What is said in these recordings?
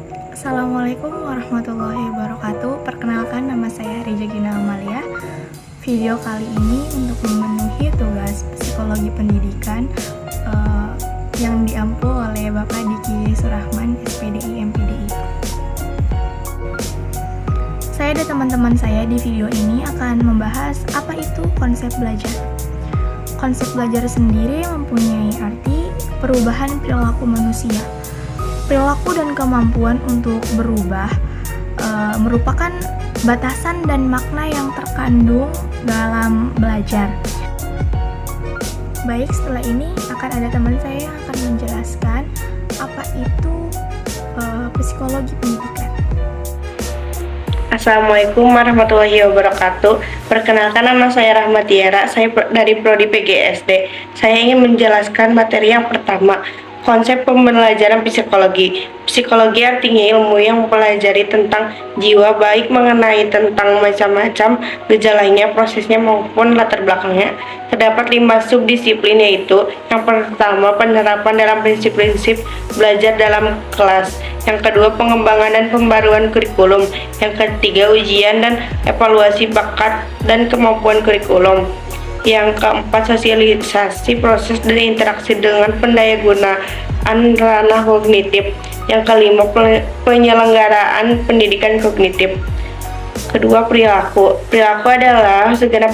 Assalamualaikum warahmatullahi wabarakatuh. Perkenalkan, nama saya Reja Gina Amalia. Video kali ini untuk memenuhi tugas psikologi pendidikan yang diampu oleh Bapak Diki Surahman, SPDI MPDI. Saya dan teman-teman saya di video ini akan membahas apa itu konsep belajar. Konsep belajar sendiri mempunyai arti perubahan perilaku manusia. Perilaku dan kemampuan untuk berubah merupakan batasan dan makna yang terkandung dalam belajar. Baik, setelah ini akan ada teman saya yang akan menjelaskan apa itu psikologi pendidikan. Assalamualaikum warahmatullahi wabarakatuh. Perkenalkan, nama saya Rahmatiara, saya dari Prodi PGSD. Saya ingin menjelaskan materi yang pertama, konsep pembelajaran psikologi. Psikologi artinya ilmu yang mempelajari tentang jiwa, baik mengenai tentang macam-macam gejalanya, prosesnya maupun latar belakangnya. Terdapat 5 subdisiplin, yaitu yang pertama penerapan dalam prinsip-prinsip belajar dalam kelas, yang kedua pengembangan dan pembaruan kurikulum, yang ketiga ujian dan evaluasi bakat dan kemampuan kurikulum, yang keempat sosialisasi proses dan interaksi dengan pendayagunaan ranah kognitif, yang kelima penyelenggaraan pendidikan kognitif. Kedua, perilaku. Perilaku adalah segala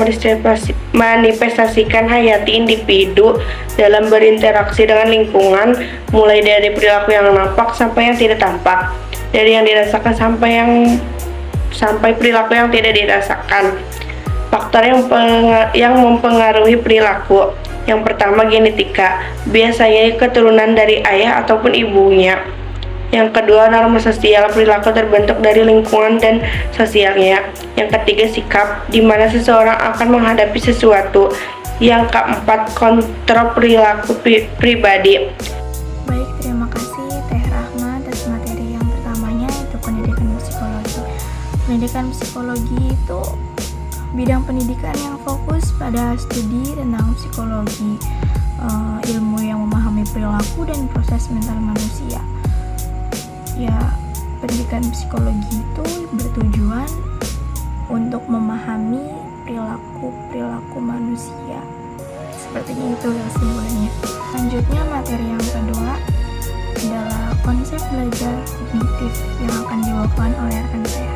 manifestasikan hayati individu dalam berinteraksi dengan lingkungan, mulai dari perilaku yang nampak sampai yang tidak tampak, dari yang dirasakan sampai perilaku yang tidak dirasakan. Faktor yang mempengaruhi perilaku. Yang pertama, genetika, biasanya keturunan dari ayah ataupun ibunya. Yang kedua, norma sosial, perilaku terbentuk dari lingkungan dan sosialnya. Yang ketiga, sikap, di mana seseorang akan menghadapi sesuatu. Yang keempat, kontrol perilaku pribadi. Baik, terima kasih Teh Rahma atas materi yang pertamanya, itu pendidikan psikologi. Pendidikan psikologi itu bidang pendidikan yang fokus pada studi tentang psikologi, ilmu yang memahami perilaku dan proses mental manusia. Ya, pendidikan psikologi itu bertujuan untuk memahami perilaku manusia. Sepertinya itu kesimpulannya. Selanjutnya, materi yang kedua adalah konsep belajar kognitif yang akan dibawakan oleh rekan saya.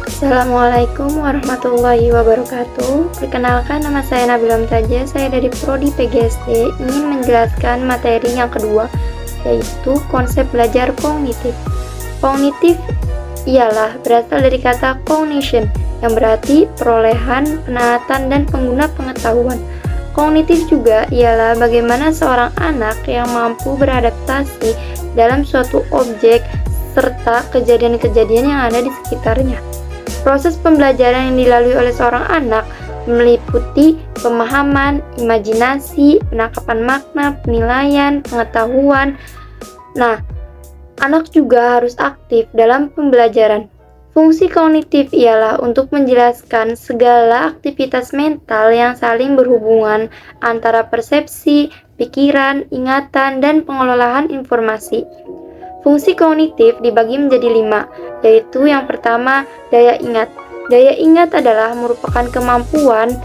Assalamualaikum warahmatullahi wabarakatuh. Perkenalkan, nama saya Nabila Mutaja, saya dari Prodi PGSD, ingin menjelaskan materi yang kedua, yaitu konsep belajar kognitif. Kognitif ialah berasal dari kata cognition, yang berarti perolehan, penelitian, dan pengguna pengetahuan. Kognitif juga ialah bagaimana seorang anak yang mampu beradaptasi dalam suatu objek serta kejadian-kejadian yang ada di sekitarnya. Proses pembelajaran yang dilalui oleh seorang anak meliputi pemahaman, imajinasi, penangkapan makna, penilaian, pengetahuan. Nah, anak juga harus aktif dalam pembelajaran. Fungsi kognitif ialah untuk menjelaskan segala aktivitas mental yang saling berhubungan antara persepsi, pikiran, ingatan, dan pengelolaan informasi. Fungsi kognitif dibagi menjadi 5, yaitu yang pertama, daya ingat. Daya ingat adalah merupakan kemampuan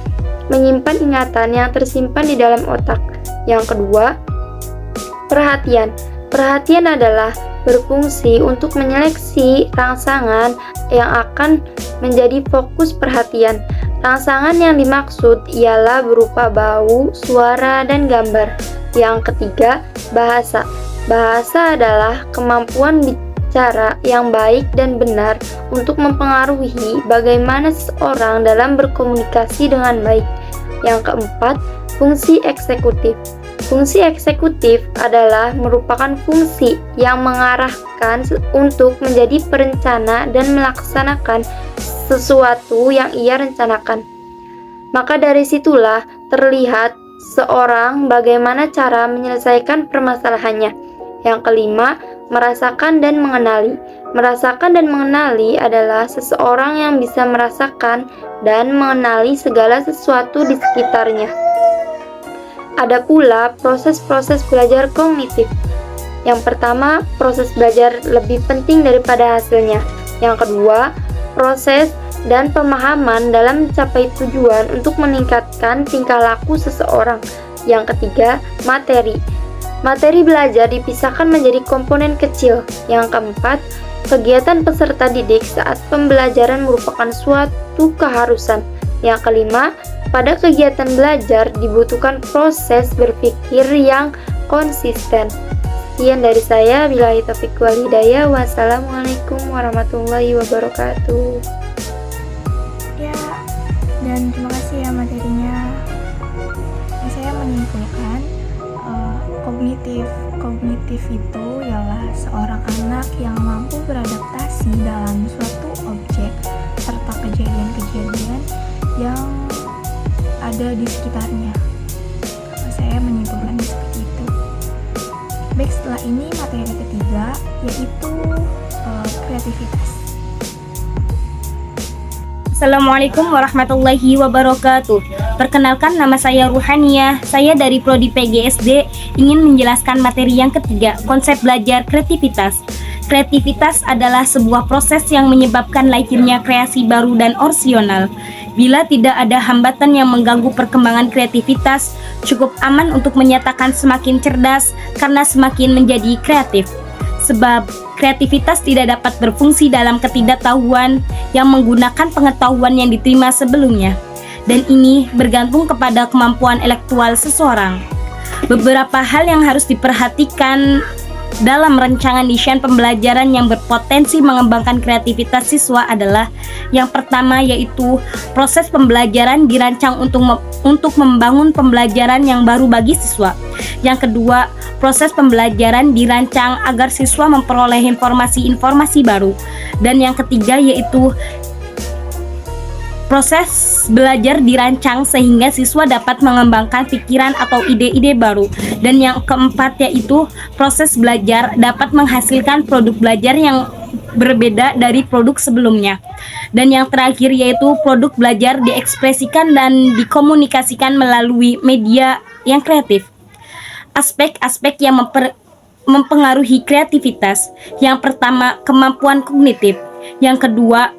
menyimpan ingatan yang tersimpan di dalam otak. Yang kedua, perhatian. Perhatian adalah berfungsi untuk menyeleksi rangsangan yang akan menjadi fokus perhatian. Rangsangan yang dimaksud ialah berupa bau, suara, dan gambar. Yang ketiga, bahasa. Bahasa adalah kemampuan bicara yang baik dan benar untuk mempengaruhi bagaimana seseorang dalam berkomunikasi dengan baik. Yang keempat, fungsi eksekutif. Fungsi eksekutif adalah merupakan fungsi yang mengarahkan untuk menjadi perencana dan melaksanakan sesuatu yang ia rencanakan. Maka dari situlah terlihat seorang bagaimana cara menyelesaikan permasalahannya. Yang kelima, merasakan dan mengenali. Merasakan dan mengenali adalah seseorang yang bisa merasakan dan mengenali segala sesuatu di sekitarnya. Ada pula proses-proses belajar kognitif. Yang pertama, proses belajar lebih penting daripada hasilnya. Yang kedua, proses dan pemahaman dalam mencapai tujuan untuk meningkatkan tingkah laku seseorang. Yang ketiga, materi. Materi belajar dipisahkan menjadi komponen kecil. Yang keempat, kegiatan peserta didik saat pembelajaran merupakan suatu keharusan. Yang kelima, pada kegiatan belajar dibutuhkan proses berpikir yang konsisten. Sekian dari saya, billahi taufiq wal hidayah. Wassalamualaikum warahmatullahi wabarakatuh. Ya, dan terima kasih ya materinya. Saya menyimpulkan kognitif itu ialah seorang anak yang mampu beradaptasi dalam suatu objek serta kejadian-kejadian yang ada di sekitarnya. Saya menyimpulkan seperti itu. Baik, setelah ini materi ketiga yaitu kreativitas. Assalamualaikum warahmatullahi wabarakatuh. Perkenalkan, nama saya Ruhaniyah. Saya dari Prodi PGSD ingin menjelaskan materi yang ketiga, konsep belajar kreativitas. Kreativitas adalah sebuah proses yang menyebabkan lahirnya kreasi baru dan orisinal. Bila tidak ada hambatan yang mengganggu perkembangan kreativitas, cukup aman untuk menyatakan semakin cerdas karena semakin menjadi kreatif. Sebab kreativitas tidak dapat berfungsi dalam ketidaktahuan yang menggunakan pengetahuan yang diterima sebelumnya. Dan ini bergantung kepada kemampuan intelektual seseorang. Beberapa hal yang harus diperhatikan dalam rancangan desain pembelajaran yang berpotensi mengembangkan kreativitas siswa adalah yang pertama, yaitu proses pembelajaran dirancang untuk membangun pembelajaran yang baru bagi siswa. Yang kedua, proses pembelajaran dirancang agar siswa memperoleh informasi-informasi baru. Dan yang ketiga, yaitu proses belajar dirancang sehingga siswa dapat mengembangkan pikiran atau ide-ide baru. Dan yang keempat, yaitu proses belajar dapat menghasilkan produk belajar yang berbeda dari produk sebelumnya. Dan yang terakhir, yaitu produk belajar diekspresikan dan dikomunikasikan melalui media yang kreatif. Aspek-aspek yang mempengaruhi kreativitas. Yang pertama, kemampuan kognitif. Yang kedua,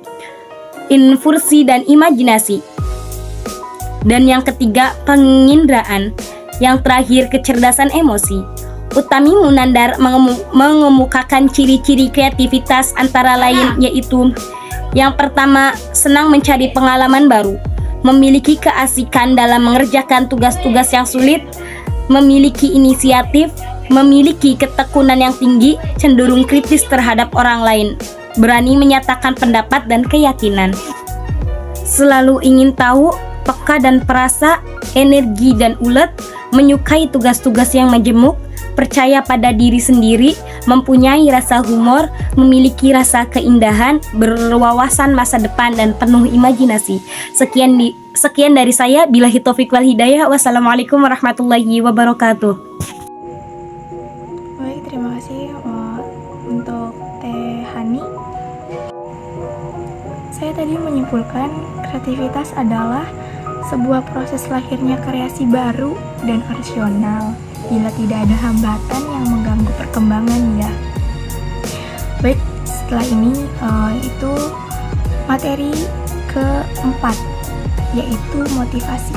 inversi dan imajinasi. Dan yang ketiga, penginderaan. Yang terakhir, kecerdasan emosi. Utami Munandar mengemukakan ciri-ciri kreativitas antara lain yaitu yang pertama, senang mencari pengalaman baru, memiliki keasikan dalam mengerjakan tugas-tugas yang sulit, memiliki inisiatif, memiliki ketekunan yang tinggi, cenderung kritis terhadap orang lain, berani menyatakan pendapat dan keyakinan, selalu ingin tahu, peka dan perasa, energi dan ulet, menyukai tugas-tugas yang majemuk, percaya pada diri sendiri, mempunyai rasa humor, memiliki rasa keindahan, berwawasan masa depan dan penuh imajinasi. Sekian dari saya, billahi taufiq wal hidayah. Wassalamualaikum warahmatullahi wabarakatuh. Baik, terima kasih untuk Teh Hani. Saya tadi menyimpulkan kreativitas adalah sebuah proses lahirnya kreasi baru dan orisinal bila tidak ada hambatan yang mengganggu perkembangan ya. Baik, setelah ini itu materi keempat yaitu motivasi.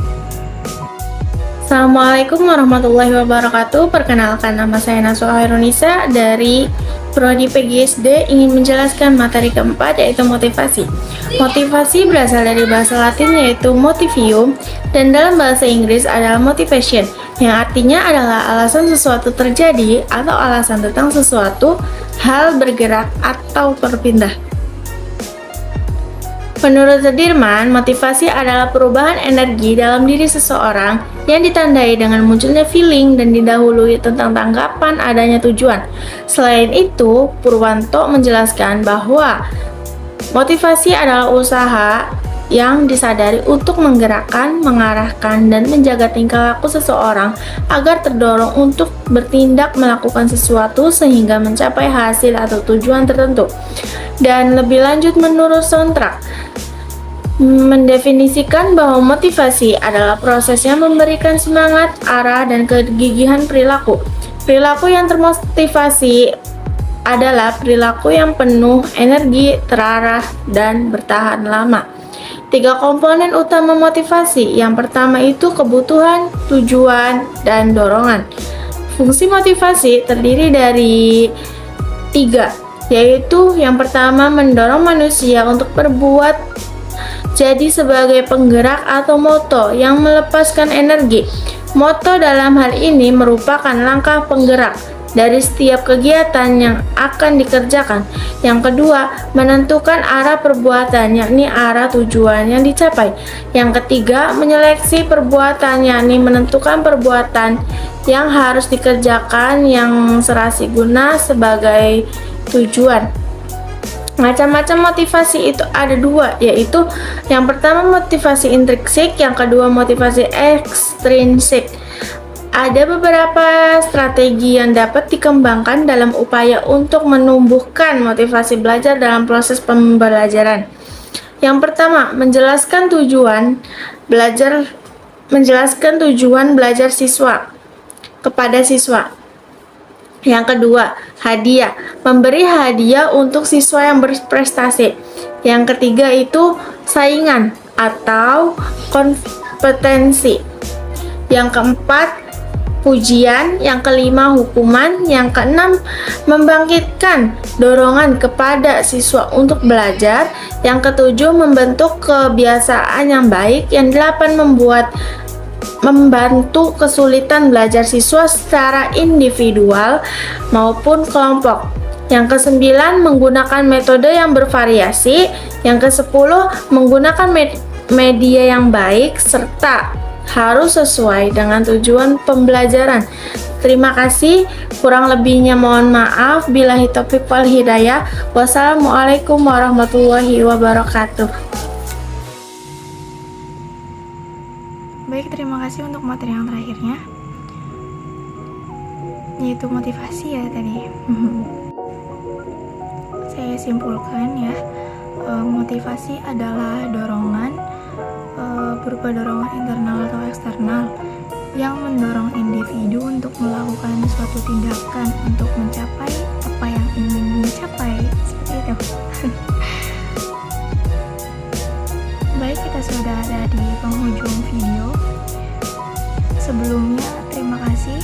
Assalamualaikum warahmatullahi wabarakatuh. Perkenalkan, nama saya Nasuha Hairunisa dari Prodi PGSD ingin menjelaskan materi keempat yaitu motivasi. Motivasi berasal dari bahasa Latin yaitu motivium dan dalam bahasa Inggris adalah motivation yang artinya adalah alasan sesuatu terjadi atau alasan tentang sesuatu hal bergerak atau berpindah. Menurut Sudirman, motivasi adalah perubahan energi dalam diri seseorang yang ditandai dengan munculnya feeling dan didahului tentang tanggapan adanya tujuan. Selain itu, Purwanto menjelaskan bahwa motivasi adalah usaha yang disadari untuk menggerakkan, mengarahkan, dan menjaga tingkah laku seseorang agar terdorong untuk bertindak melakukan sesuatu sehingga mencapai hasil atau tujuan tertentu. Dan lebih lanjut, menurut Sontrak, mendefinisikan bahwa motivasi adalah proses yang memberikan semangat, arah, dan kegigihan perilaku. Perilaku yang termotivasi adalah perilaku yang penuh energi, terarah, dan bertahan lama. 3 komponen utama motivasi. Yang pertama itu kebutuhan, tujuan, dan dorongan. Fungsi motivasi terdiri dari 3, yaitu yang pertama mendorong manusia untuk berbuat, jadi sebagai penggerak atau motor yang melepaskan energi. Motor dalam hal ini merupakan langkah penggerak dari setiap kegiatan yang akan dikerjakan. Yang kedua, menentukan arah perbuatan, yakni arah tujuan yang dicapai. Yang ketiga, menyeleksi perbuatan, yakni menentukan perbuatan yang harus dikerjakan yang serasi guna sebagai tujuan. Macam-macam motivasi itu ada 2, yaitu yang pertama motivasi intrinsik, yang kedua motivasi ekstrinsik. Ada beberapa strategi yang dapat dikembangkan dalam upaya untuk menumbuhkan motivasi belajar dalam proses pembelajaran. Yang pertama, menjelaskan tujuan belajar siswa kepada siswa. Yang kedua, hadiah, memberi hadiah untuk siswa yang berprestasi. Yang ketiga itu saingan atau kompetensi. Yang keempat, pujian. Yang kelima, hukuman. Yang keenam, membangkitkan dorongan kepada siswa untuk belajar. Yang ketujuh, membentuk kebiasaan yang baik. Yang delapan, membantu kesulitan belajar siswa secara individual maupun kelompok. Yang kesembilan, menggunakan metode yang bervariasi. Yang kesepuluh, menggunakan media yang baik serta harus sesuai dengan tujuan pembelajaran. Terima kasih, kurang lebihnya mohon maaf. Billahi taufiq wal hidayah. Wassalamualaikum warahmatullahi wabarakatuh. Baik, terima kasih untuk materi yang terakhirnya, yaitu motivasi ya tadi. Saya simpulkan ya, motivasi adalah dorongan berupa dorongan internal atau eksternal yang mendorong individu untuk melakukan suatu tindakan untuk mencapai apa yang ingin dicapai, seperti itu. Baik, kita sudah ada di penghujung video. Sebelumnya, terima kasih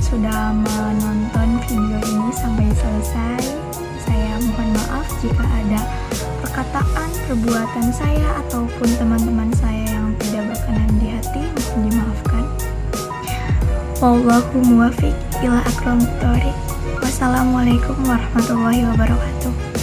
sudah menonton video ini sampai selesai. Saya mohon maaf jika ada perkataan, perbuatan saya ataupun teman-teman saya yang tidak berkenan di hati, mohon dimaafkan. Wallahu muwaffiq ila aqwamit thoriq. Wassalamualaikum warahmatullahi wabarakatuh.